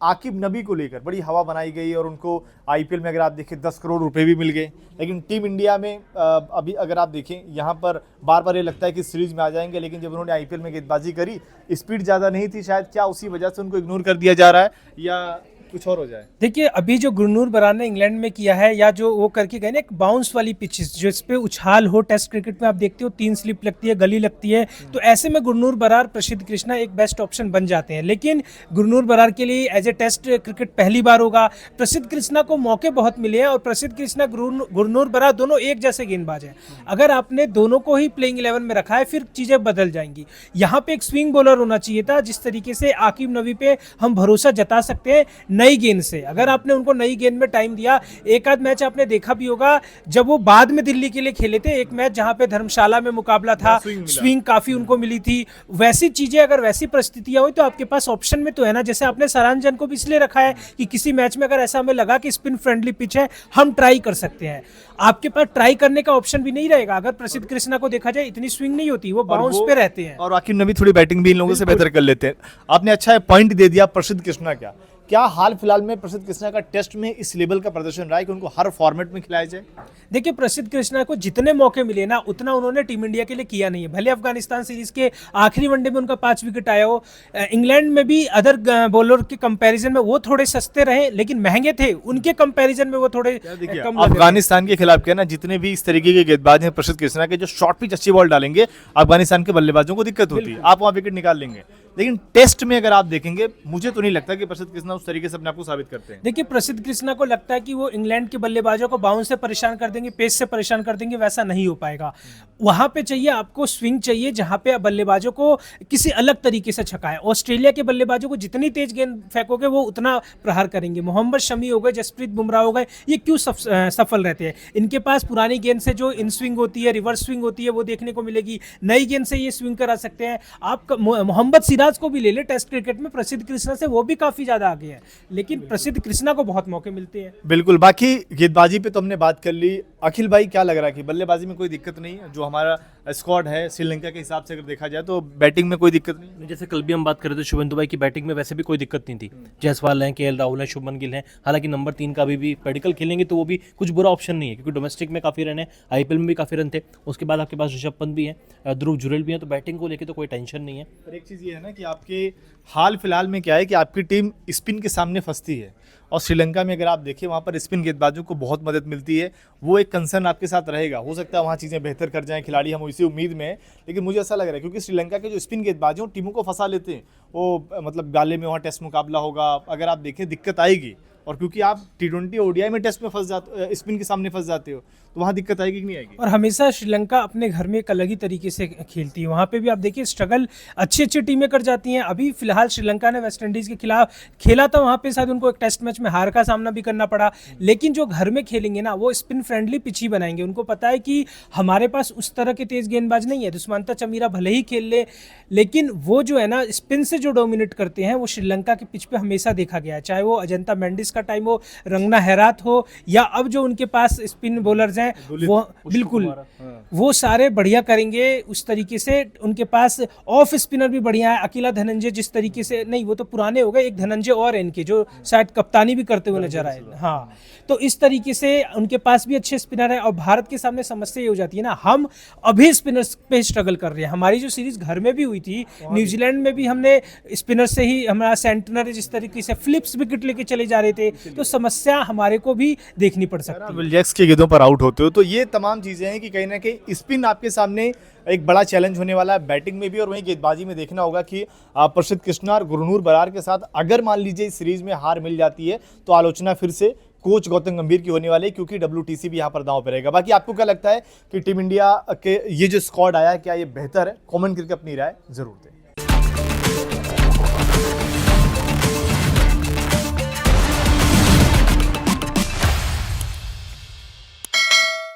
आकिब नबी को लेकर बड़ी हवा बनाई गई और उनको आईपीएल में अगर आप देखें 10 करोड़ रुपए भी मिल गए, लेकिन टीम इंडिया में अभी अगर आप देखें यहाँ पर बार बार ये लगता है कि सीरीज में आ जाएंगे, लेकिन जब उन्होंने आईपीएल में गेंदबाजी करी स्पीड ज़्यादा नहीं थी शायद, क्या उसी वजह से उनको इग्नोर कर दिया जा रहा है या कुछ और हो जाए? देखिए अभी जो गुरनूर बरार ने इंग्लैंड में किया है या जो वो करके गए ना एक बाउंस वाली पिचेस जो इस पे उछाल हो, टेस्ट क्रिकेट में आप देखते हो 3 स्लिप लगती है, गली लगती है, तो ऐसे में गुरनूर बरार, प्रसिद्ध कृष्णा एक बेस्ट ऑप्शन बन जाते हैं। लेकिन गुरनूर बरार के लिए एज ए टेस्ट क्रिकेट पहली बार होगा, प्रसिद्ध कृष्णा को मौके बहुत मिले हैं और प्रसिद्ध कृष्णा गुरनूर बरार दोनों एक जैसे गेंदबाज हैं। अगर आपने दोनों को ही प्लेइंग 11 में रखा है फिर चीज़ें बदल जाएंगी। यहाँ पे एक स्विंग बॉलर होना चाहिए था, जिस तरीके से आकिब नबी पे हम भरोसा जता सकते हैं नई गेंद से। अगर आपने उनको नई गेंद में टाइम दिया, एक आध मैच आपने देखा भी होगा जब वो बाद में दिल्ली के लिए खेले थे, एक मैच जहां पे धर्मशाला में मुकाबला था, स्विंग काफी उनको मिली थी। वैसी चीजें अगर वैसी परिस्थितियां हुई तो आपके पास ऑप्शन में तो है ना, जैसे आपने सरांजन को भी इसलिए रखा है कि किसी मैच में अगर ऐसा हमें लगा कि स्पिन फ्रेंडली पिच है हम ट्राई कर सकते हैं। आपके पास ट्राई करने का ऑप्शन भी नहीं रहेगा। अगर प्रसिद्ध कृष्णा को देखा जाए इतनी स्विंग नहीं होती, वो बाउंस पे रहते हैं और आकिब नबी थोड़ी बैटिंग भी इन लोगों से बेहतर कर लेते हैं। आपने अच्छा पॉइंट दे दिया प्रसिद्ध कृष्णा क्या हाल फिलहाल में प्रसिद्ध कृष्णा का टेस्ट में इस लेवल का प्रदर्शन रहा है कि उनको हर फॉर्मेट में खिलाया जाए? देखिए प्रसिद्ध कृष्णा को जितने मौके मिले ना उतना उन्होंने टीम इंडिया के लिए किया नहीं है। भले अफगानिस्तान सीरीज के आखिरी वनडे में उनका 5 विकेट आया हो, इंग्लैंड में भी अदर बॉलर के कंपैरिजन में वो थोड़े सस्ते रहे लेकिन महंगे थे, उनके कंपैरिजन में वो थोड़े कम। अफगानिस्तान के खिलाफ क्या ना, जितने भी इस तरीके के गेंदबाज हैं प्रसिद्ध कृष्णा के, जो शॉर्ट पिच अच्छी बॉल डालेंगे अफगानिस्तान के बल्लेबाजों को दिक्कत होती है, आप वहां विकेट निकाल लेंगे। लेकिन टेस्ट में अगर आप देखेंगे मुझे तो नहीं लगता कि प्रसिद्ध कृष्णा उस तरीके से अपने आप को साबित करते हैं। देखिए प्रसिद्ध कृष्णा को लगता है कि वो इंग्लैंड के बल्लेबाजों को बाउंस से परेशान कर देंगे, पेस से परेशान कर देंगे, वैसा नहीं हो पाएगा। वहां पे चाहिए आपको स्विंग चाहिए जहां पे बल्लेबाजों को किसी अलग तरीके से छकाए। ऑस्ट्रेलिया के बल्लेबाजों को जितनी तेज गेंद फेंकोगे वो उतना प्रहार करेंगे। मोहम्मद शमी हो गए, जसप्रीत बुमराह हो गए, ये क्यों सफल रहते हैं? इनके पास पुरानी गेंद से जो इन स्विंग होती है, रिवर्स स्विंग होती है, वो देखने को मिलेगी। नई गेंद से ये स्विंग करा सकते हैं। आप मोहम्मद सिराज को भी ले ले, टेस्ट क्रिकेट में प्रसिद्ध कृष्णा से वो भी काफी ज्यादा आगे है, लेकिन प्रसिद्ध कृष्णा को बहुत मौके मिलते हैं। बिल्कुल। बाकी गेंदबाजी पे तो हमने बात कर ली। अखिल भाई क्या लग रहा है कि बल्लेबाजी में कोई दिक्कत नहीं है? जो हमारा स्क्वाड है श्रीलंका के हिसाब से अगर देखा जाए तो बैटिंग में कोई दिक्कत नहीं? जैसे कल भी हम बात कर रहे थे शुभेंदु भाई की बैटिंग में वैसे भी कोई दिक्कत नहीं थी। जायसवाल हैं, केएल राहुल हैं, शुभमन गिल हैं। हालांकि नंबर 3 का अभी भी मेडिकल खेलेंगे तो वो भी कुछ बुरा ऑप्शन नहीं है, क्योंकि डोमेस्टिक में काफी रन है, आईपीएल में भी काफी रन थे। उसके बाद आपके पास ऋषभ पंत भी है, ध्रुव जुरेल भी है, तो बैटिंग को लेकर तो कोई टेंशन नहीं है। पर एक चीज़ ये है ना कि आपके हाल फिलहाल में क्या है कि आपकी टीम स्पिन के सामने फंसती है, और श्रीलंका में अगर आप देखें वहाँ पर स्पिन गेंदबाजों को बहुत मदद मिलती है। वो एक कंसर्न आपके साथ रहेगा, हो सकता है वहाँ चीज़ें बेहतर कर जाएं खिलाड़ी, हम इसी उम्मीद में हैं। लेकिन मुझे ऐसा लग रहा है क्योंकि श्रीलंका के जो स्पिन गेंदबाज हैं टीमों को फंसा लेते हैं, वो मतलब गाले में वहाँ टेस्ट मुकाबला होगा, अगर आप देखें दिक्कत आएगी। और क्योंकि आप T20 ODI में टेस्ट में फंस जाते, स्पिन के सामने फंस जाते हो, तो वहाँ दिक्कत आएगी कि नहीं आएगी? और हमेशा श्रीलंका अपने घर में एक अलग ही तरीके से खेलती है। वहाँ पे भी आप देखिए स्ट्रगल अच्छी अच्छी टीमें कर जाती हैं। अभी फिलहाल श्रीलंका ने वेस्ट इंडीज़ के खिलाफ खेला था, वहाँ पे शायद उनको एक टेस्ट मैच में हार का सामना भी करना पड़ा, लेकिन जो घर में खेलेंगे ना वो स्पिन फ्रेंडली पिच ही बनाएंगे। उनको पता है कि हमारे पास उस तरह के तेज गेंदबाज नहीं है। दुष्मंता चमीरा भले ही खेल ले, लेकिन वो जो है ना स्पिन से जो डोमिनेट करते हैं वो श्रीलंका के पिच पे हमेशा देखा गया है, चाहे वो अजंता मेंडिस का टाइम हो, रंगना हैरात हो, या अब जो उनके पास स्पिन बॉलर्स हैं वो बिल्कुल वो सारे बढ़िया करेंगे उस तरीके से। उनके पास ऑफ स्पिनर भी बढ़िया है, अकेला धनंजय जिस तरीके से, नहीं वो तो पुराने हो गए, एक धनंजय और इनके जो शायद कप्तानी भी करते हुए नजर आए। हाँ, तो इस तरीके से उनके पास भी अच्छे स्पिनर है। और भारत के सामने समस्या ये हो जाती है ना, हम अभी स्पिनर्स पे स्ट्रगल कर रहे हैं। हमारी जो सीरीज घर में भी हुई थी, न्यूजीलैंड में भी हमने स्पिनर से ही, हमारा सेंटनर जिस तरीके से फ्लिप्स विकेट लेके चले जा रहे थे, तो समस्या हमारे को भी देखनी पड़ सकती है। विलजैक्स की गेंदों पर आउट होते हो, तो ये तमाम चीज़ें हैं कि कहीं ना कहीं स्पिन आपके सामने एक बड़ा चैलेंज होने वाला है बैटिंग में भी, और वहीं गेंदबाजी में देखना होगा कि प्रसिद्ध कृष्णा और गुरनूर बरार के साथ अगर मान लीजिए इस सीरीज में हार मिल जाती है तो आलोचना फिर से कोच गौतम गंभीर की होने वाली है, क्योंकि WTC भी यहाँ पर दांव पे रहेगा। बाकी आपको क्या लगता है कि टीम इंडिया के ये जो स्क्वाड आया है क्या ये बेहतर है? कॉमेंट करके अपनी राय जरूर दें।